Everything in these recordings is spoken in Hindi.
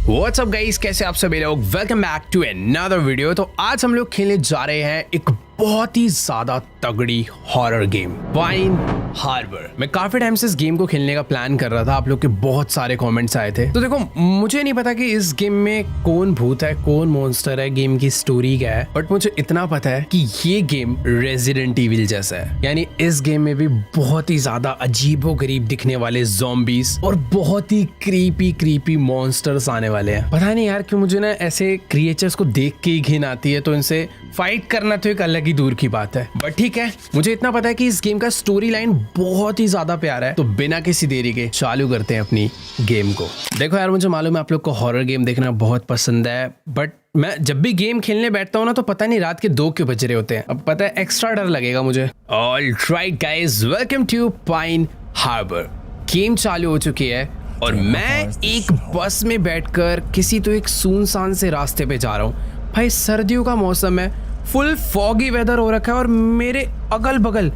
What's up guys, कैसे आप सभी लोग। Welcome back to another video. तो आज हम लोग खेलने जा रहे हैं एक बहुत ही ज्यादा तगड़ी हॉरर गेम, पाइन हार्बर। मैं काफी टाइम से इस गेम को खेलने का प्लान कर रहा था, आप लोग के बहुत सारे कमेंट्स आए थे। तो देखो, मुझे नहीं पता कि इस गेम में कौन भूत है, कौन मॉन्स्टर है, गेम की स्टोरी क्या है, बट मुझे इतना पता है कि ये गेम रेजिडेंट इविल जैसा है। यानी इस गेम में भी बहुत ही ज्यादा अजीबोगरीब दिखने वाले ज़ॉम्बीज और बहुत ही क्रीपी मॉन्स्टर्स आने वाले हैं। पता नहीं यार क्यों मुझे ना ऐसे क्रिएचर्स को देख के ही घिन आती है, तो इनसे फाइट करना तो एक अलग ही दूर की बात है। बट ठीक है, मुझे इतना पता है कि इस गेम का स्टोरी लाइन बहुत ही ज्यादा प्यारा है। तो बिना किसी देरी के चालू करते हैं अपनी गेम को। देखो यार, मुझे मालूम है आप लोग को हॉरर गेम देखना बहुत पसंद है, बट मैं जब भी गेम खेलने बैठता हूँ ना, तो पता नहीं रात के 2 क्यों बज रहे होते हैं। अब पता है, एक्स्ट्रा डर लगेगा मुझे। Alright guys, welcome to Pine Harbor. Game चालू हो चुकी है और मैं एक बस में बैठकर किसी तो एक सुनसान से रास्ते पे जा रहा हूँ। भाई सर्दियों का मौसम है, फुल फॉगी वेदर हो रखा है और मेरे अगल बगल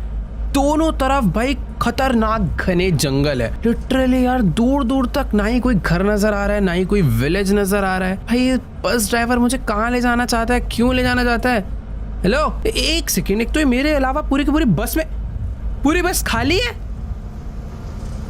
दोनों तरफ भाई खतरनाक घने जंगल है। लिटरली यार, दूर दूर तक ना ही कोई घर नजर आ रहा है, ना ही कोई विलेज नजर आ रहा है। भाई ये बस ड्राइवर मुझे कहाँ ले जाना चाहता है, क्यों ले जाना चाहता है? हेलो, एक सेकेंड, एक तो मेरे अलावा पूरी की पूरी बस में पूरी बस खाली है।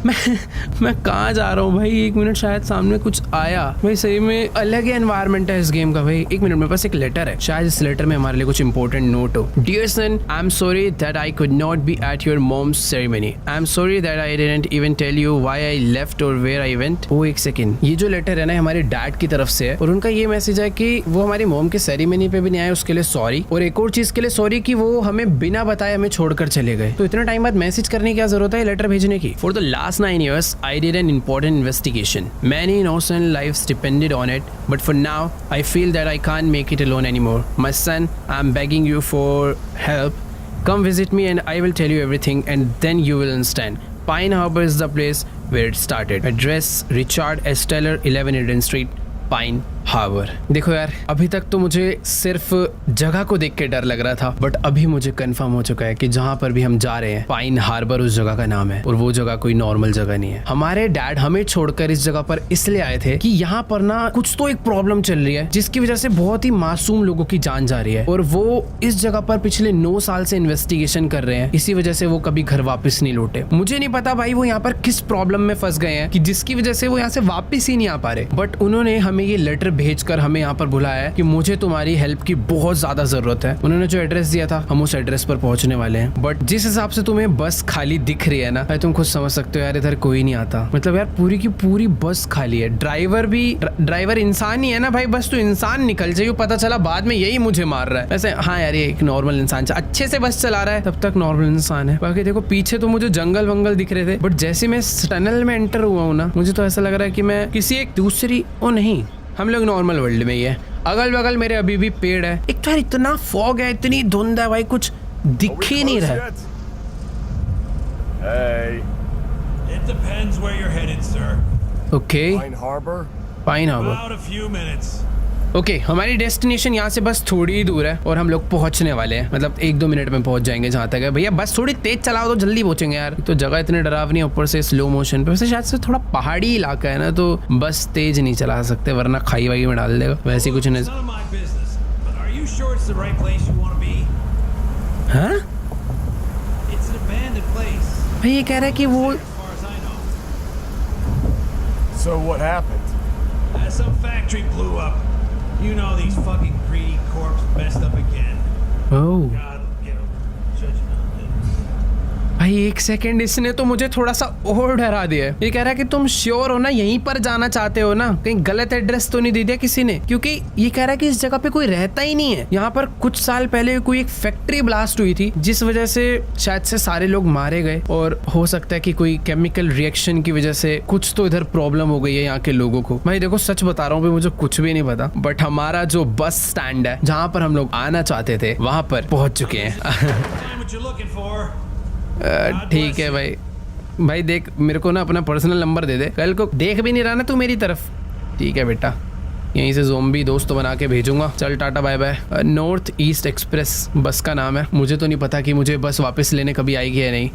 मैं कहाँ जा रहा हूँ भाई? 1 मिनट, शायद सामने कुछ आया। भाई सही में अलग ही एनवायरनमेंट है इस गेम का। भाई 1 मिनट, मेरे पास एक लेटर है, शायद इस लेटर में हमारे लिए कुछ इंपॉर्टेंट नोट हो। Dear son, I am sorry that I could not be at your mom's ceremony. I am sorry that I didn't even tell you why I left और वेयर आई वेंट। ओ एक सेकेंड, ये जो लेटर है ना, हमारे डैड की तरफ से है और उनका ये मैसेज है कि वो हमारी मॉम के सेरेमनी पे भी नहीं आए, उसके लिए सॉरी। और एक और चीज के लिए सॉरी कि वो हमें बिना बताए हमें छोड़कर चले गए। तो इतना टाइम बाद मैसेज करने की क्या जरूरत है लेटर भेजने की? For the last 9 years I did an important investigation. Many innocent lives depended on it, but for now, I feel that I can't make it alone anymore. My son, I'm begging you for help. Come visit me and I will tell you everything and then you will understand. Pine Harbor is the place where it started. Address Richard S. Teller, 11 Eden Street, Pine Harbor. देखो यार, अभी तक तो मुझे सिर्फ जगह को देख के डर लग रहा था, बट अभी मुझे कंफर्म हो चुका है कि जहाँ पर भी हम जा रहे हैं, पाइन हार्बर उस जगह का नाम है और वो जगह कोई नॉर्मल जगह नहीं है। हमारे डैड हमें छोड़कर इस जगह पर इसलिए आए थे कि यहाँ पर ना कुछ तो एक प्रॉब्लम चल रही है, जिसकी वजह से बहुत ही मासूम लोगों की जान जा रही है और वो इस जगह पर पिछले 9 साल से इन्वेस्टिगेशन कर रहे हैं। इसी वजह से वो कभी घर वापस नहीं लौटे। मुझे नहीं पता भाई वो यहाँ पर किस प्रॉब्लम में फंस गए हैं कि जिसकी वजह से वो यहाँ से वापस ही नहीं आ पा रहे, बट उन्होंने हमें ये लेटर भेजकर हमें यहाँ पर बुलाया है कि मुझे तुम्हारी हेल्प की बहुत ज्यादा जरूरत है। उन्होंने जो एड्रेस दिया था, हम उस एड्रेस पर पहुंचने वाले हैं। बट जिस हिसाब से तुम्हें बस खाली दिख रही है ना भाई, तुम खुद समझ सकते हो यार, इधर कोई नहीं आता। मतलब यार पूरी की पूरी बस खाली है। ड्राइवर इंसान ही है ना भाई, बस तो इंसान निकल जाइए, पता चला बाद में यही मुझे मार रहा है। वैसे हाँ यार, ये एक नॉर्मल इंसान अच्छे से बस चला रहा है, तब तक नॉर्मल इंसान है। बाकी देखो, पीछे तो मुझे जंगल वंगल दिख रहे थे, बट जैसे मैं टनल में एंटर हुआ हूँ ना, मुझे तो ऐसा लग रहा है कि मैं किसी एक दूसरी, ओ नहीं, हम लोग नॉर्मल वर्ल्ड में ही है। अगल बगल मेरे अभी भी पेड़ है। एक तो यार इतना फॉग है, इतनी धुंध है भाई, कुछ दिख ही नहीं रहा है। It depends where you're headed, sir. Okay, Pine Harbor. About a few minutes. Okay, हमारी डेस्टिनेशन यहाँ से बस थोड़ी ही दूर है और हम लोग पहुंचने वाले हैं। मतलब 1-2 मिनट में पहुंच जाएंगे जहाँ तक है। भैया बस थोड़ी तेज चलाओ तो जल्दी पहुंचेंगे यार। तो जगह इतनी डरावनी, ऊपर से स्लो मोशन पे। वैसे शायद से थोड़ा पहाड़ी इलाका है ना, तो बस तेज नहीं चला सकते वरना खाई वाई में डाल देगा। वैसे कुछ नहीं। None of my business. But are you sure it's the right place you want to be? हाँ, It's an abandoned place. भाई ये कह रहा है कि वो As far as I know. So what happened? Some factory blew up. You know these fucking greedy corps messed up again. Oh God, you know, judging on this. भाई एक सेकंड, इसने तो मुझे थोड़ा सा और डरा दिया है। ये कह रहा है कि तुम श्योर हो ना, यहीं पर जाना चाहते हो ना, कहीं गलत एड्रेस तो नहीं दे दिया किसी ने? क्योंकि ये कह रहा है कि इस जगह पे कोई रहता ही नहीं है। यहाँ पर कुछ साल पहले कोई एक फैक्ट्री ब्लास्ट हुई थी, जिस वजह से शायद से सारे लोग मारे गए और हो सकता है कि कोई केमिकल रिएक्शन की वजह से कुछ तो इधर प्रॉब्लम हो गई है यहाँ के लोगों को। भाई देखो, सच बता रहा हूँ भाई, मुझे कुछ भी नहीं पता, बट हमारा जो बस स्टैंड है जहाँ पर हम लोग आना चाहते थे, वहां पर पहुंच चुके हैं। Find what you're looking for. ठीक है भाई। भाई देख, मेरे को ना अपना पर्सनल नंबर दे दे, कल को देख भी नहीं रहा ना तू मेरी तरफ। ठीक है बेटा, यहीं से ज़ोंबी दोस्त बना के भेजूंगा। चल टाटा bye bye. North East Express bus का नाम है। मुझे तो नहीं पता कि मुझे बस वापस लेने कभी आएगी या नहीं।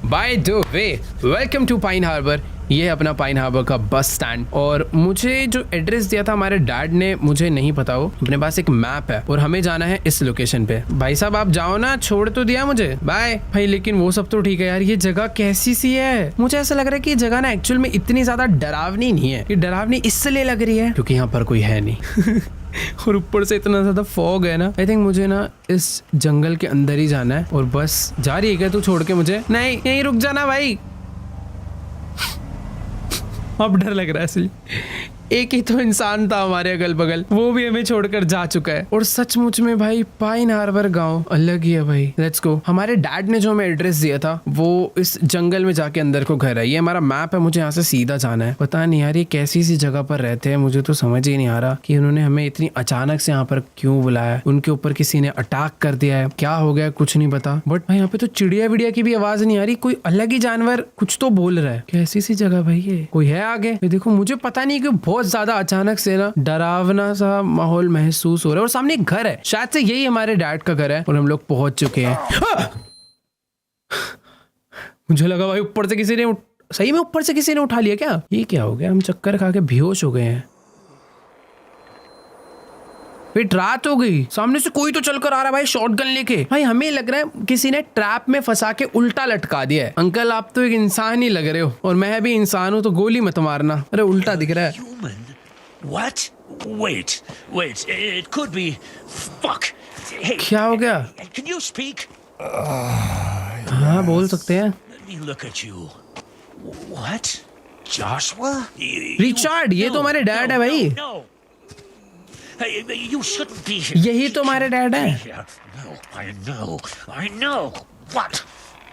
By the way, welcome to Pine Harbor. ये है अपना पाइन हार्बर का बस स्टैंड और मुझे जो एड्रेस दिया था हमारे डैड ने मुझे नहीं पता हो। अपने पास एक मैप है और हमें जाना है इस लोकेशन पे। भाई साहब आप जाओ ना, छोड़ तो दिया मुझे, बाय भाई। लेकिन वो सब तो ठीक है यार, ये जगह कैसी सी है। मुझे ऐसा लग रहा है कि ये जगह ना एक्चुअल में इतनी ज्यादा डरावनी नहीं है। ये डरावनी इसलिए लग रही है क्योंकि यहाँ पर कोई है नहीं और ऊपर से इतना ज्यादा फॉग है ना। आई थिंक मुझे ना इस जंगल के अंदर ही जाना है। और बस जा रही है क्या तू छोड़ के मुझे? नहीं यहीं रुक जाना भाई। अब डर लग रहा है असली। एक ही तो इंसान था हमारे अगल बगल, वो भी हमें छोड़कर जा चुका है। और सचमुच में भाई पाइन हार्बर गांव अलग ही है भाई। Let's go. हमारे डैड ने जो हमें एड्रेस दिया था वो इस जंगल में जाके अंदर को घर है। ये हमारा मैप है, मुझे यहाँ से सीधा जाना है। पता नहीं यार ये कैसी सी जगह पर रहते हैं, मुझे तो समझ ही नहीं आ रहा कि उन्होंने हमें इतनी अचानक से यहाँ पर क्यों बुलाया। उनके ऊपर किसी ने अटैक कर दिया है, क्या हो गया कुछ नहीं पता। बट भाई यहाँ पे तो चिड़िया विड़िया की भी आवाज नहीं आ रही, कोई अलग ही जानवर कुछ तो बोल रहा है। कैसी सी जगह भाई ये? कोई है आगे? ये देखो मुझे पता नहीं क्यों बहुत ज्यादा अचानक से ना डरावना सा माहौल महसूस हो रहा है। और सामने एक घर है, शायद से यही हमारे डैड का घर है और हम लोग पहुंच चुके हैं। मुझे लगा भाई ऊपर से किसी ने सही में ऊपर से किसी ने उठा लिया क्या? ये क्या हो गया? हम चक्कर खा के बेहोश हो गए हैं। वेट, रात हो गई। सामने से कोई तो चलकर आ रहा है भाई शॉटगन लेके। भाई हमें लग रहा है किसी ने ट्रैप में फंसा के उल्टा लटका दिया है। अंकल आप तो एक इंसान ही लग रहे हो और मैं भी इंसान हूँ तो गोली मत मारना। अरे उल्टा दिख रहा है। Human? What? Wait. It could be. Fuck. Hey. क्या हो गया? Can you speak? हाँ बोल सकते हैं। Let me look at you. What? Joshua? Richard, ये तो हमारे डैड है भाई। No. Hey, you shouldn't be here. यही तो हमारे डैड है। No, I know. What?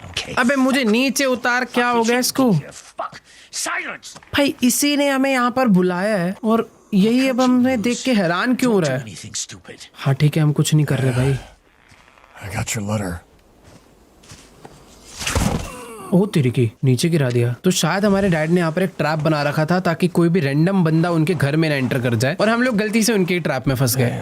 Okay. अबे मुझे नीचे उतार, क्या हो गया इसको? Fuck. Silence. भाई इसी ने हमें यहाँ पर बुलाया है और यही अब हमें देख के हैरान क्यों हो रहा है? Anything stupid. हाँ ठीक है, हम कुछ नहीं कर रहे भाई। I got your letter. ओ तेरी की, नीचे गिरा दिया। तो शायद हमारे डैड ने यहाँ पर एक ट्रैप बना रखा था ताकि कोई भी रैंडम बंदा उनके घर में ना एंटर कर जाए और हम लोग गलती से उनके ट्रैप में फंस गए।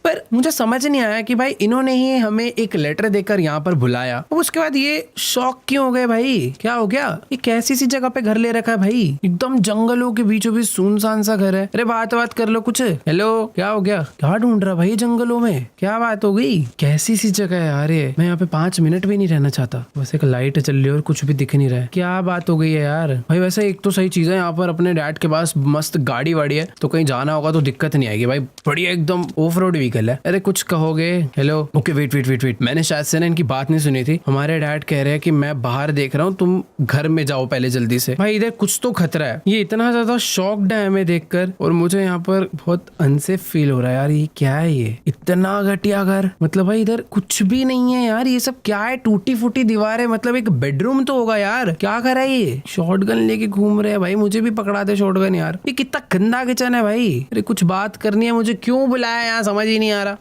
पर मुझे समझ नहीं आया कि भाई इन्होंने ही हमें एक लेटर देकर यहाँ पर बुलाया और उसके बाद ये शॉक क्यों हो गए भाई? क्या हो गया? ये कैसी सी जगह पे घर ले रखा है भाई? एकदम जंगलों के बीचों बीच सुनसान सा घर है। अरे बात कर लो कुछ। हेलो, क्या हो गया? क्या ढूंढ रहा भाई जंगलों में? क्या बात हो गई? कैसी सी जगह है यार ये? मैं यहाँ पे 5 मिनट भी नहीं रहना चाहता। वैसे एक लाइट चल रही है और कुछ भी दिख नहीं रहा है। क्या बात हो गई है यार? भाई वैसे एक तो सही चीज है, यहाँ पर अपने डैड के पास मस्त गाड़ी वाड़ी है तो कहीं जाना होगा तो दिक्कत नहीं आएगी भाई। बढ़िया एकदम ऑफ रोड व्हीकल है। अरे कुछ कहोगे? हेलो, ओके वेट, मैंने शायद से ना इनकी बात नहीं सुनी थी। हमारे डैड कह रहे हैं कि मैं बाहर देख रहा हूँ, तुम घर में जाओ पहले जल्दी से। भाई इधर कुछ तो खतरा है। ये इतना ज्यादा शॉक्ड है हमें देखकर और मुझे यहाँ पर बहुत अनसेफ फील हो रहा है यार। ये क्या है? ये इतना घटिया घर, मतलब भाई इधर कुछ भी नहीं है यार। ये सब क्या है? टूटी फूटी दीवार है, मतलब एक बेडरूम तो होगा यार। क्या कर रहा है ये? शॉटगन लेके घूम रहे हैं भाई। मुझे भी पकड़ा दे शॉटगन यार। ये कितना गंदा किचन है भाई। अरे कुछ बात करनी है, मुझे क्यों बुलाया यहाँ समझ ही नहीं आ रहा।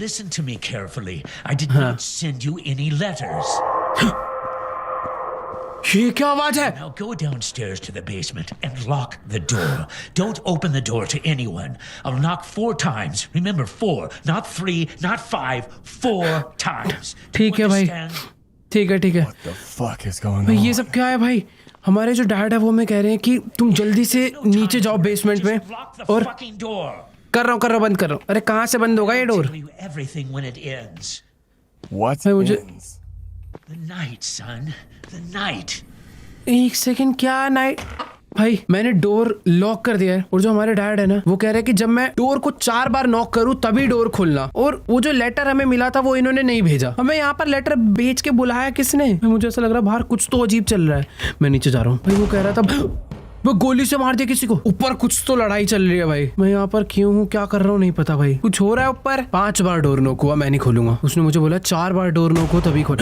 Listen to me carefully. I did not send you any letters. ये क्या आवाज है? Now go downstairs to the basement and lock the door. Don't open the door to anyone. I'll knock 4 times. Remember 4, not 3, not 5, 4 times. ठीक है भाई, ठीक है। What the fuck is going भाई on? ये सब क्या है भाई? हमारे जो डैड है वो हमें कह रहे हैं कि तुम जल्दी से नीचे जाओ बेसमेंट में। और fucking door. कर रहा हूँ बंद कर रहा हूँ। अरे कहाँ से बंद होगा ये door? Tell you everything when it ends. What भाई मुझे ends? The night, son. The night. एक सेकंड, क्या नाइट? भाई मैंने डोर लॉक कर दिया है और जो हमारे डैड है ना वो कह रहे हैं कि जब मैं डोर को 4 बार नॉक करूं तभी डोर खुलना। और वो जो लेटर हमें मिला था वो इन्होंने नहीं भेजा। हमें यहाँ पर लेटर भेज के बुलाया किसने? मुझे ऐसा लग रहा है बाहर कुछ तो अजीब चल रहा है। मैं नीचे जा रहा हूँ। भाई वो कह रहा था वो गोली से मार दिया किसी को। ऊपर कुछ तो लड़ाई चल रही है भाई। मैं यहाँ पर क्यों हूँ, क्या कर रहा हूँ नहीं पता भाई। कुछ हो रहा है ऊपर। 5 बार डोर नॉक हुआ, मैं नहीं खोलूंगा। उसने मुझे बोला 4 बार डोर नॉक हो तभी खोल।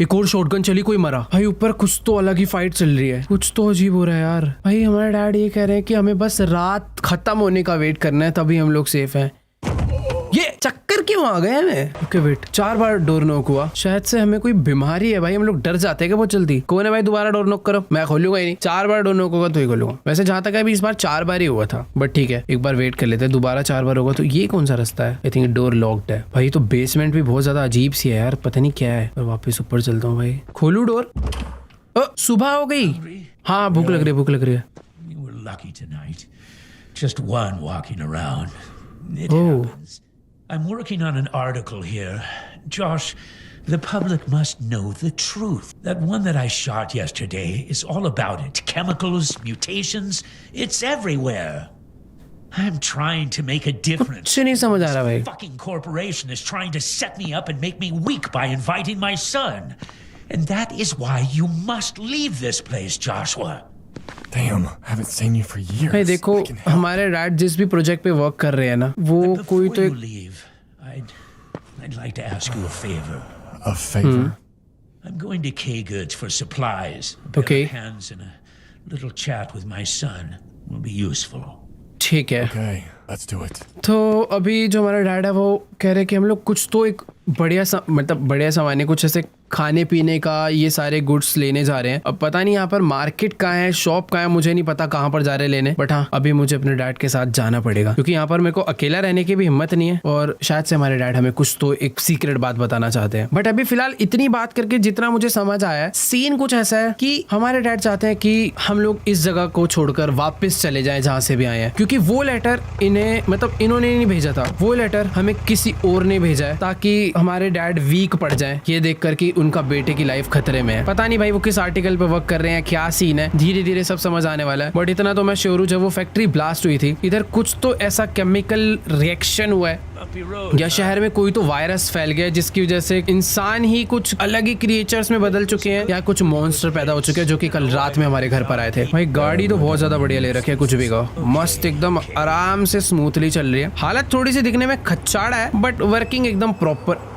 एक और शॉटगन चली, कोई मरा। भाई ऊपर कुछ तो अलग ही फाइट चल रही है। कुछ तो अजीब हो रहा है यार। भाई हमारे डैड ये कह रहे हैं कि हमें बस रात खत्म होने का वेट करना है तभी हम लोग सेफ हैं। ये चक्कर क्यों आ गए हमें? ओके वेट, 4 बार डोर नॉक हुआ। शायद से हमें कोई बीमारी है भाई। हम लोग डर जाते हैं क्या बहुत जल्दी? कौन है भाई? दोबारा डोर नॉक करो। मैं खोलूंगा ही नहीं। 4 बार डोर नॉक होगा तो ही खोलूंगा। वैसे जहां तक है अभी इस बार 4 बार ही हुआ था, बट ठीक है एक बार वेट कर लेते हैं। दोबारा 4 बार होगा तो ये कौन सा रास्ता है? आई थिंक डोर लॉक्ड है भाई। तो बेसमेंट भी बहुत ज्यादा अजीब सी है यार, पता नहीं क्या है। और वापस ऊपर चलता हूँ भाई। खोलू डोर? सुबह हो गई। हाँ भूख लग रही है, भूख लग रही है। You were lucky tonight. Just one walking around. It Oh. happens. I'm working on an article here. Josh, the public must know the truth. That one that I shot yesterday is all about it. Chemicals, mutations, it's everywhere. I'm trying to make a difference. कुछ नहीं समझ आ रहा भाई। Fucking corporation is trying to set me up and make me weak by inviting my son. And that is why you must leave this place, Joshua. Damn, I haven't seen you for years. भाई देखो, I can help. हमारे डैड जिस भी प्रोजेक्ट पे वर्क कर रहे हैं ना, वो Before कोई तो you एक leave, I'd like to ask you a favor. A favor? I'm going to K Goods for supplies. A pair Okay. of hands and a little chat with my son will be useful. ठीक है। Okay, let's do it. तो अभी जो हमारा डैड है वो कह रहे कि हम लोग कुछ तो एक बढ़िया मतलब बढ़िया सामान है, कुछ ऐसे खाने पीने का ये सारे गुड्स लेने जा रहे हैं। अब पता नहीं यहाँ पर मार्केट कहाँ है, शॉप कहाँ है, मुझे नहीं पता कहाँ पर जा रहे हैं लेने, बट हाँ अभी मुझे अपने डैड के साथ जाना पड़ेगा क्योंकि यहाँ पर मेरे को अकेला रहने की भी हिम्मत नहीं है और शायद से हमारे डैड हमें कुछ तो एक सीक्रेट बात बताना चाहते हैं। बट अभी फिलहाल इतनी बात करके जितना मुझे समझ आया है, सीन कुछ ऐसा है कि हमारे डैड चाहते हैं कि हम लोग इस जगह को छोड़कर वापस चले जाएं जहाँ से भी आए हैं, क्योंकि वो लेटर इन्हें मतलब इन्होंने नहीं भेजा था, वो लेटर हमें किसी और ने भेजा है ताकि हमारे डैड वीक पड़ जाए ये देखकर कि उनका बेटे की लाइफ खतरे में है। पता नहीं भाई वो किस आर्टिकल पे वर्क कर रहे हैं, क्या सीन है, धीरे धीरे सब समझ आने वाला है। बट इतना तो मैं श्योर हूँ जब वो फैक्ट्री ब्लास्ट हुई थी इधर कुछ तो ऐसा केमिकल रिएक्शन हुआ है या शहर में कोई तो वायरस फैल गया जिसकी वजह से इंसान ही कुछ अलग ही क्रिएचर्स में बदल चुके हैं या कुछ मॉन्स्टर पैदा हो चुके हैं जो कि कल रात में हमारे घर पर आए थे। भाई गाड़ी तो बहुत ज्यादा बढ़िया ले रखी है, कुछ भी कहो, मस्त एकदम आराम से स्मूथली चल रही है। हालत थोड़ी सी दिखने में खच्चाड़ा है बट वर्किंग एकदम प्रॉपर।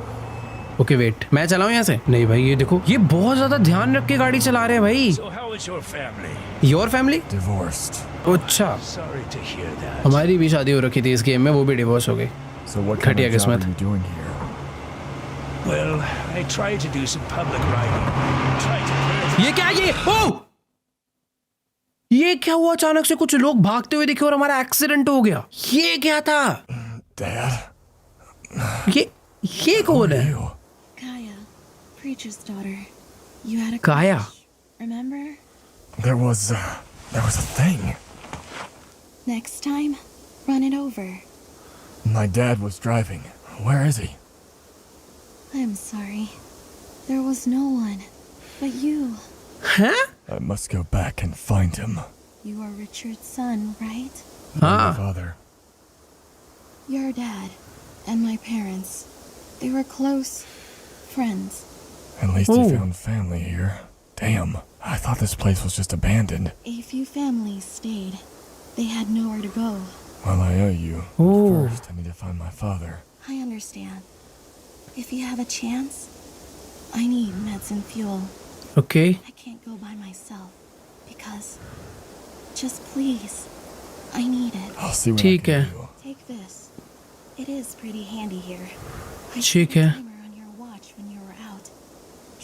ओके वेट, मैं चलाऊं यहाँ से? नहीं भाई ये देखो, ये बहुत ज्यादा ध्यान रख के गाड़ी चला रहे हैं भाई। So how is your family? Your family? Divorced. अच्छा, Sorry to hear that. हमारी भी शादी हो रखी थी इस गेम में, वो भी डिवोर्स हो गई। So what kind घटिया of job किस्मत। are you doing here? Well, I try to do some public writing. Try to clear ये क्या, ये ओ ये क्या हुआ? अचानक से कुछ लोग भागते हुए दिखे और हमारा एक्सीडेंट हो गया। ये क्या था? Dad? ये कौन है? You? Kaya, preacher's daughter. You had a Kaya. crush, remember? There was a thing. Next time, run it over. My dad was driving. Where is he? I'm sorry. There was no one but you. हैं? I must go back and find him. You are Richard's son, right? My हाँ। father. Your dad and my parents. They were close friends. At least Oh. he found family here. Damn. I thought this place was just abandoned. A few families stayed. They had nowhere to go. Well, I owe you. Oh. First, I need to find my father. I understand. If you have a chance, I need meds and fuel. Okay I can't go by myself because just please, I need it. I'll see what I ठीक can है। do. Take this. It is pretty handy here. I ठीक set a है। timer on your watch when you were out.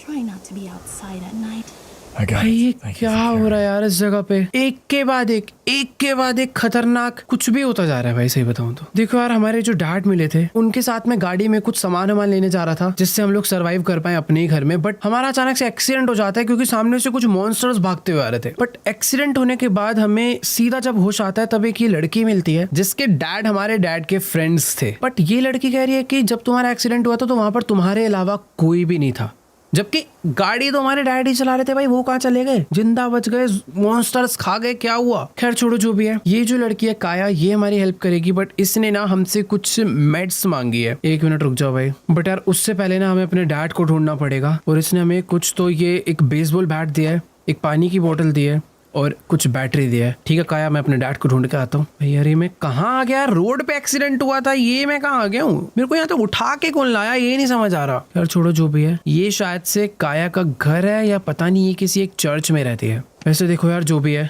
Try not to be outside at night. I got भाई ये it. Thank you क्या for हो caring. रहा है यार इस जगह पे? एक के बाद एक खतरनाक कुछ भी होता जा रहा है भाई, सही बताऊं तो। देखो यार, हमारे जो डैड मिले थे उनके साथ में गाड़ी में कुछ सामान लेने जा रहा था जिससे हम लोग सरवाइव कर पाए अपने ही घर में, बट हमारा अचानक से एक्सीडेंट हो जाता है क्योंकि सामने से कुछ मॉन्स्टर्स भागते हुए आ रहे थे। बट एक्सीडेंट होने के बाद हमें सीधा जब होश आता है तब एक ये लड़की मिलती है जिसके डैड हमारे डैड के फ्रेंड्स थे। बट ये लड़की कह रही है कि जब तुम्हारा एक्सीडेंट हुआ था तो वहां पर तुम्हारे अलावा कोई भी नहीं था, जबकि गाड़ी तो हमारे डैड ही चला रहे थे भाई। वो कहाँ चले गए? जिंदा बच गए? मॉन्स्टर्स खा गए? क्या हुआ? खैर छोड़ो, जो भी है। ये जो लड़की है काया, ये हमारी हेल्प करेगी, बट इसने ना हमसे कुछ मेड्स मांगी है। एक मिनट रुक जाओ भाई। बट यार उससे पहले ना हमें अपने डैड को ढूंढना पड़ेगा और इसने हमें कुछ तो ये एक बेसबॉल बैट दिया है, एक पानी की बोतल दी है और कुछ बैटरी दिया है। ठीक है काया, मैं अपने डैड को ढूंढ के आता हूँ। यार ये मैं कहाँ आ गया? रोड पे एक्सीडेंट हुआ था, ये मैं कहाँ आ गया हूँ? मेरे को यहाँ तक उठा के कौन लाया, ये नहीं समझ आ रहा। यार छोड़ो, जो भी है। ये शायद से काया का घर है या पता नहीं, ये किसी एक चर्च में रहती है। वैसे देखो यार, जो भी है,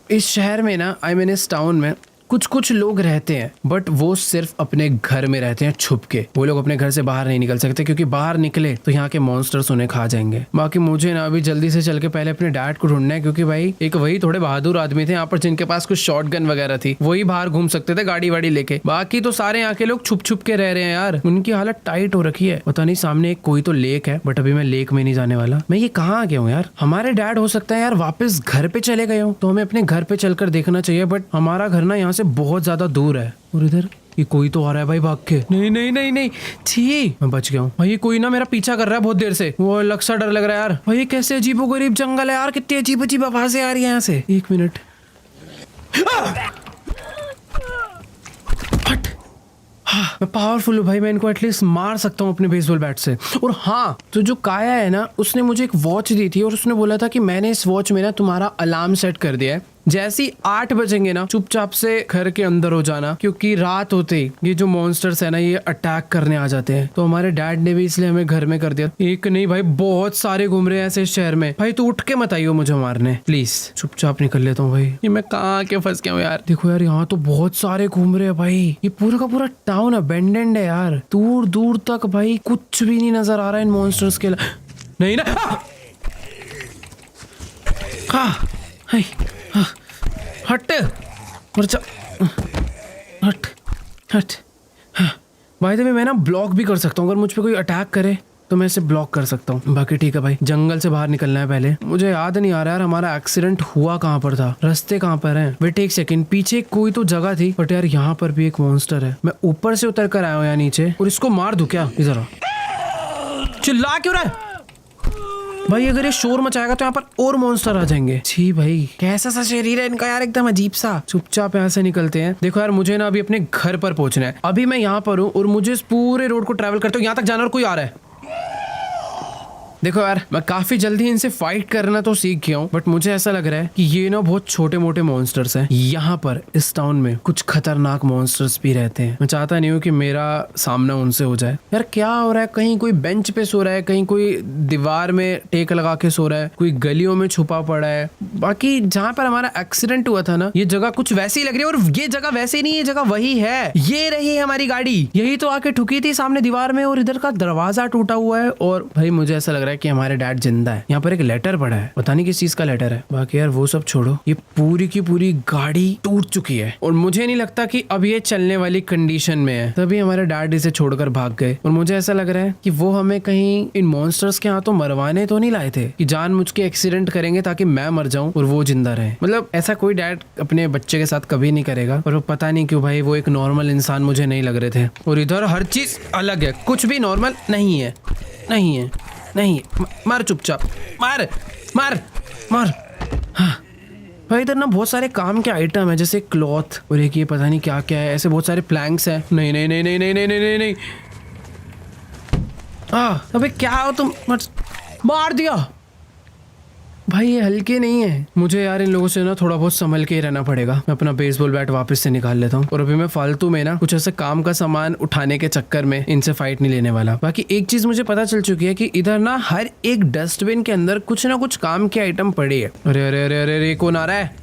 इस शहर में ना, आई मीन इस टाउन में कुछ कुछ लोग रहते हैं बट वो सिर्फ अपने घर में रहते हैं छुप के। वो लोग अपने घर से बाहर नहीं निकल सकते क्योंकि बाहर निकले तो यहाँ के मॉन्स्टर्स उन्हें खा जाएंगे। बाकी मुझे ना अभी जल्दी से चल के पहले अपने डैड को ढूंढना है क्योंकि भाई एक वही थोड़े बहादुर आदमी थे यहाँ पर जिनके पास कुछ शॉटगन वगैरह थी, वही बाहर घूम सकते थे गाड़ी वाड़ी लेके। बाकी तो सारे यहाँ के लोग छुप छुप के रह रहे हैं यार, उनकी हालत टाइट हो रखी है। पता नहीं सामने एक कोई तो लेक है बट अभी मैं लेक में नहीं जाने वाला। मैं ये कहाँ आ गया हूँ यार? हमारे डैड हो सकता है यार वापस घर पे चले गए हो तो हमें अपने घर पे चलकर देखना चाहिए, बट हमारा घर ना यहाँ से बहुत ज्यादा दूर है। और इधर ये कोई तो आ रहा है भाई भाग के। नहीं नहीं नहीं नहीं, छी मैं बच गया हूँ भाई। ये कोई ना मेरा पीछा कर रहा है बहुत देर से, वो अलग सा डर लग रहा है यार। भाई ये कैसे अजीबोगरीब जंगल है यार, कितनी अजीब अजीब आवाजें आ रही है यहाँ से। एक मिनट, हट। हाँ, मैं पावरफुल हूँ भाई, मैं इनको एटलीस्ट मार सकता हूँ अपने बेसबॉल बैट से। और हाँ, तो जो काया है ना उसने मुझे एक वॉच दी थी और उसने बोला था कि मैंने इस वॉच में ना तुम्हारा अलार्म सेट कर दिया है, जैसे ही 8 बजेंगे ना चुपचाप से घर के अंदर हो जाना क्योंकि रात होते ही ये जो मॉन्स्टर्स है ना ये अटैक करने आ जाते हैं। तो हमारे डैड ने भी इसलिए हमें घर में कर दिया। एक नहीं भाई बहुत सारे घूम रहे हैं ऐसे शहर में। भाई तू उठ के मत आइयो मुझे मारने प्लीज, चुपचाप निकल लेता हूँ भाई। ये मैं कहाँ आके फंस गया हूँ यार। देखो यार यहाँ तो बहुत सारे घूम रहे हैं भाई, ये पूरा का पूरा टाउन अबेंडेंड है यार, दूर दूर तक भाई कुछ भी नहीं नजर आ रहा है इन मॉन्स्टर्स के। नहीं ना, हट और हट हट। भाई तो मैं ना ब्लॉक भी कर सकता हूँ, अगर मुझ पे कोई अटैक करे तो मैं इसे ब्लॉक कर सकता हूँ। बाकी ठीक है भाई, जंगल से बाहर निकलना है पहले। मुझे याद नहीं आ रहा यार हमारा एक्सीडेंट हुआ कहाँ पर था, रास्ते कहाँ पर हैं। वेट एक सेकंड, पीछे कोई तो जगह थी बट यार यहाँ पर भी एक मॉन्स्टर है। मैं ऊपर से उतर कर आया हूँ यहाँ नीचे और इसको मार दूं क्या? इधर चिल्ला क्यों रहा है भाई? अगर ये शोर मचाएगा तो यहाँ पर और मॉन्स्टर आ जाएंगे। छी भाई कैसा सा शरीर है इनका यार, एकदम अजीब सा। चुपचाप यहाँ से निकलते हैं। देखो यार मुझे ना अभी अपने घर पर पहुंचना है। अभी मैं यहाँ पर हूँ और मुझे इस पूरे रोड को ट्रैवल करते हुए यहाँ तक जाना और कोई आ रहा है। देखो यार मैं काफी जल्दी इनसे फाइट करना तो सीख गया हूँ बट मुझे ऐसा लग रहा है कि ये ना बहुत छोटे मोटे मॉन्स्टर्स हैं। यहाँ पर इस टाउन में कुछ खतरनाक मॉन्स्टर्स भी रहते हैं। मैं चाहता नहीं हूँ कि मेरा सामना उनसे हो जाए। यार क्या हो रहा है, कहीं कोई बेंच पे सो रहा है, कहीं कोई दीवार में टेक लगा के सो रहा है, कोई गलियों में छुपा पड़ा है। बाकी जहाँ पर हमारा एक्सीडेंट हुआ था ना ये जगह कुछ वैसी ही लग रही है, और ये जगह वैसे नहीं, ये जगह वही है। ये रही हमारी गाड़ी, यही तो आके ठुकी थी सामने दीवार में और इधर का दरवाजा टूटा हुआ है। और भाई मुझे ऐसा लग रहा है कि हमारे डैड जिंदा है। यहाँ पर एक लेटर पड़ा है, पता नहीं किस चीज का लेटर है। बाकी यार वो सब छोड़ो, ये पूरी की पूरी गाड़ी टूट चुकी है और मुझे नहीं लगता कि अब ये चलने वाली कंडीशन में है। तभी हमारे डैड इसे छोड़कर भाग गए और मुझे ऐसा लग रहा है कि वो हमें कहीं इन मॉन्स्टर्स के हाथों मरवाने तो नहीं लाए थे कि जानबूझ के एक्सीडेंट करेंगे ताकि मैं मर जाऊं और वो जिंदा रहे। मतलब ऐसा कोई डैड अपने बच्चे के साथ कभी नहीं करेगा। और वो पता नहीं क्यों भाई वो एक नॉर्मल इंसान मुझे नहीं लग रहे थे। और इधर हर चीज अलग है, कुछ भी नॉर्मल नहीं है, नहीं है, नहीं। मार चुपचाप, मार मार मार। हाँ भाई इधर ना बहुत सारे काम के आइटम है जैसे क्लॉथ और एक ये पता नहीं क्या क्या है, ऐसे बहुत सारे प्लैंक्स है। नहीं नहीं नहीं नहीं नहीं नहीं नहीं नहीं। अबे क्या हो तुम, मार दिया भाई। ये हल्के नहीं है। मुझे यार इन लोगों से ना थोड़ा बहुत संभल के ही रहना पड़ेगा। मैं अपना बेसबॉल बैट वापस से निकाल लेता हूँ और अभी मैं फालतू में ना कुछ ऐसे काम का सामान उठाने के चक्कर में इनसे फाइट नहीं लेने वाला। बाकी एक चीज मुझे पता चल चुकी है कि इधर ना हर एक डस्टबिन के अंदर कुछ ना कुछ काम के आइटम पड़े है। अरे अरे अरे अरे अरे कौन आ रहा है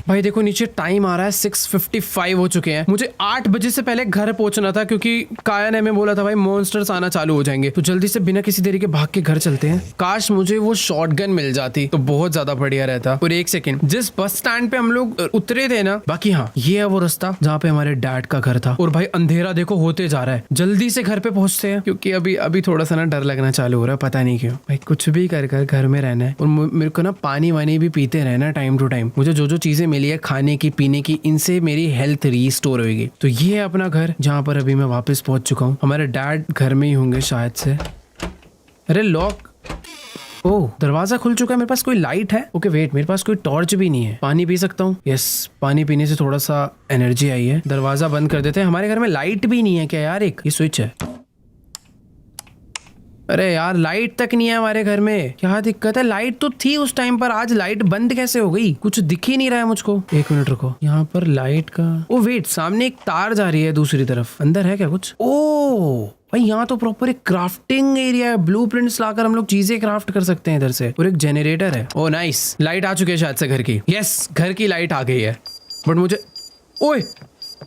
भाई? देखो नीचे टाइम आ रहा है 6:55 हो चुके हैं। मुझे 8 बजे से पहले घर पहुंचना था क्योंकि काया ने हमें बोला था भाई मॉन्स्टर्स आना चालू हो जाएंगे। तो जल्दी से बिना किसी देरी के भाग के घर चलते हैं। काश मुझे वो शॉटगन मिल जाती तो बहुत ज्यादा बढ़िया रहता। और एक सेकंड, जिस बस स्टैंड पे हम लोग उतरे थे ना, बाकी हाँ ये है वो रास्ता जहाँ पे हमारे डैड का घर था। और भाई अंधेरा देखो होते जा रहा है, जल्दी से घर पे पहुंचते हैं क्योंकि अभी थोड़ा सा ना डर लगना चालू हो रहा है, पता नहीं क्यों। भाई कुछ भी कर घर में रहना है और मेरे को ना पानी वानी भी पीते रहना टाइम टू टाइम। मुझे जो जो चीजें मिली है खाने की पीने की, इनसे मेरी हेल्थ रीस्टोर होगी। तो ये है अपना घर जहाँ पर अभी मैं वापस पहुंच चुका हूँ। हमारे डैड घर में ही होंगे शायद से। अरे लॉक, ओह दरवाजा खुल चुका है। मेरे पास कोई लाइट है? ओके वेट, मेरे पास कोई टॉर्च भी नहीं है। पानी पी सकता हूँ? यस, पानी पीने से थोड़ा सा एनर्जी आई है। दरवाजा बंद कर देते हैं। हमारे घर में लाइट भी नहीं है क्या यार? एक ये स्विच है। अरे यार लाइट तक नहीं है हमारे घर में, क्या दिक्कत है? लाइट तो थी उस टाइम पर, आज लाइट बंद कैसे हो गई? कुछ दिख ही नहीं रहा है मुझको। एक मिनट रुको, यहाँ पर लाइट का, ओ वेट, सामने एक तार जा रही है दूसरी तरफ। अंदर है क्या कुछ? ओ भाई यहाँ तो प्रॉपर एक क्राफ्टिंग एरिया है। ब्लूप्रिंट्स लाकर हम लोग चीजें क्राफ्ट कर सकते हैं इधर से। और एक जनरेटर है। ओ नाइस, लाइट आ चुकी है शायद से घर की। यस घर की लाइट आ गई है। बट मुझे ओए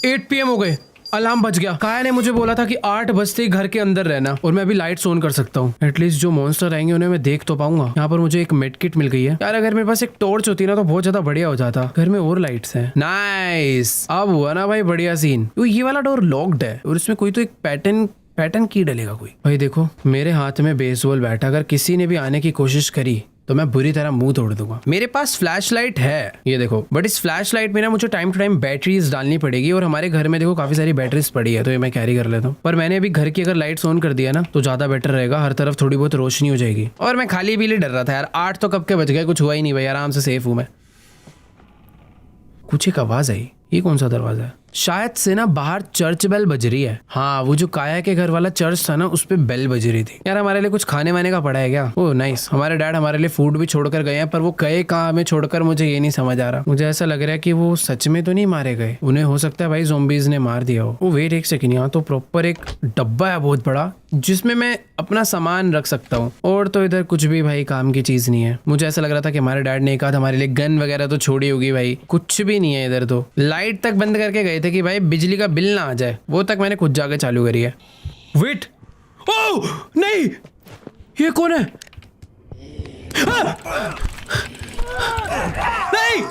8 PM हो गए, अलार्म बज गया। काया ने मुझे बोला था कि 8 बजते ही घर के अंदर रहना, और मैं अभी लाइट्स ऑन कर सकता हूँ। एटलीस्ट जो मॉन्स्टर आएंगे उन्हें मैं देख तो पाऊंगा। यहाँ पर मुझे एक मेड किट मिल गई है। यार अगर मेरे पास एक टॉर्च होती ना तो बहुत ज्यादा बढ़िया हो जाता। घर में और लाइट्स हैं। नाइस, अब हुआ ना भाई बढ़िया सीन। तो ये वाला डोर लॉक्ड है और इसमें कोई तो एक पैटर्न की डलेगा कोई। भाई देखो मेरे हाथ में बेसबॉल बैट, अगर किसी ने भी आने की कोशिश करी तो मैं बुरी तरह मुंह तोड़ दूंगा। मेरे पास फ्लैश लाइट है, ये देखो, बट इस फ्लैश लाइट में ना मुझे टाइम टू टाइम बैटरीज डालनी पड़ेगी, और हमारे घर में देखो काफी सारी बैटरीज पड़ी है, तो ये मैं कैरी कर लेता हूँ। पर मैंने अभी घर की अगर लाइट्स ऑन कर दिया ना तो ज्यादा बेटर रहेगा, हर तरफ थोड़ी बहुत रोशनी हो जाएगी। और मैं खाली पीली डर रहा था यार, 8 तो कब के बज गए, कुछ हुआ ही नहीं भाई, आराम से सेफ हूँ मैं। कुछ एक आवाज आई, ये कौन सा दरवाजा है? शायद से ना बाहर चर्च बेल बज रही है। हाँ, वो जो काया के घर वाला चर्च था ना उस पे बेल बज रही थी। यार हमारे लिए कुछ खाने वाने का पड़ा है क्या? ओह नाइस, हमारे डैड हमारे लिए फूड भी छोड़कर गए हैं, पर वो गए कहाँ हमें छोड़कर, मुझे ये नहीं समझ आ रहा। मुझे ऐसा लग रहा है कि वो सच में तो नहीं मारे गए, उन्हें हो सकता है भाई ज़ॉम्बीज ने मार दिया हो। ओ वेट एक सेकंड, यहाँ तो प्रॉपर एक डब्बा है बहुत बड़ा जिसमें मैं अपना सामान रख सकता हूँ, और तो इधर कुछ भी भाई काम की चीज नहीं है। मुझे ऐसा लग रहा था कि हमारे डैड ने एक आध हमारे लिए गन वगैरह तो छोड़ी होगी, भाई कुछ भी नहीं है इधर। तो लाइट तक बंद करके गए थे कि भाई बिजली का बिल ना आ जाए, वो तक मैंने खुद जाके चालू करी है। वेट, ओह नहीं, ये कौन है? नहीं,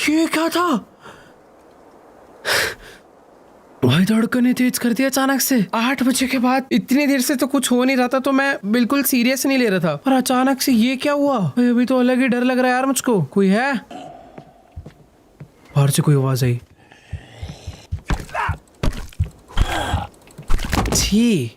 ये क्या था? भाई धड़कने तेज कर दिया अचानक से। 8 बजे के बाद इतनी देर से तो कुछ हो नहीं रहा था, तो मैं बिल्कुल सीरियस नहीं ले रहा था, और अचानक से ये क्या हुआ? भाई अभी तो अलग ही डर लग रहा है यार मुझको। कोई है? बाहर से कोई आवाज आई। छी,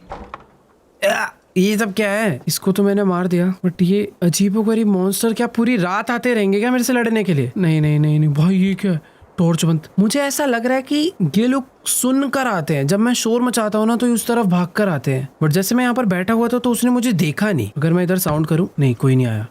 ये सब क्या है? इसको तो मैंने मार दिया, बट ये अजीबोगरीब मॉन्स्टर क्या पूरी रात आते रहेंगे क्या मेरे से लड़ने के लिए? नहीं नहीं नहीं नहीं भाई, ये क्या है? टॉर्च बंद। मुझे ऐसा लग रहा है कि ये लोग सुन कर आते हैं, जब मैं शोर मचाता हूँ ना तो उस तरफ भाग कर आते हैं, बट जैसे मैं यहाँ पर बैठा हुआ था तो उसने मुझे देखा नहीं। अगर मैं इधर साउंड करूँ, नहीं कोई नहीं आया।